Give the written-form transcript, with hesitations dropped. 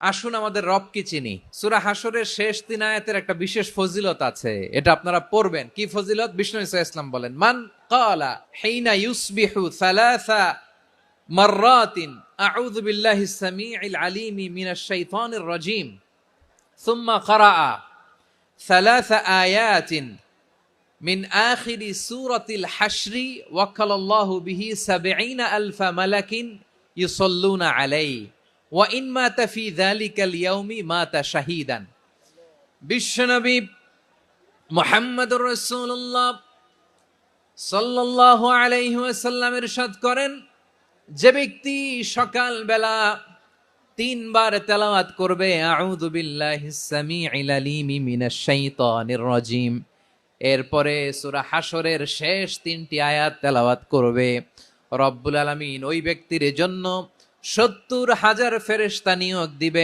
আসুন আমাদের রবকে চিনি। সূরা হাসরের শেষ 3 আয়াতের একটা বিশেষ ফজিলত আছে, এটা আপনারা পড়বেন। কি ফজিলত? বিষ্ণু ঈসা ইসলাম বলেন, মান ক্বালা হিনা ইউসবিহু সালাসা মাররাতিন আউযু বিল্লাহিস সামিউল আলিম মিনাশ শাইতানির রাজীম সুম্মা ক্বারাআ সালাসা আয়াতিন মিন আখিরি সূরাতিল হাশরি ওয়াক্কালাল্লাহু বিহি ৭০,০০০ মালাকিন ইউসাল্লুনা আলাইহি ওয়া ইন মাতা ফি যালিকাল ইয়াউমি মাতা শাহীদান। বিশ্বনবী মুহাম্মদুর রাসূলুল্লাহ সাল্লাল্লাহু আলাইহি ওয়াসাল্লাম ইরশাদ করেন, যে ব্যক্তি সকাল বেলা ৩ বার তেলাওয়াত করবে আউযু বিল্লাহিস সামিউল আলিম মিনাশ শাইতানির রাজীম, এরপরে সূরা হাসরের শেষ ৩টি আয়াত তেলাওয়াত করবে, রব্বুল আলামিন ওই ব্যক্তির জন্য ৭০,০০০ ফেরেশতা নিয়োগ দিবে।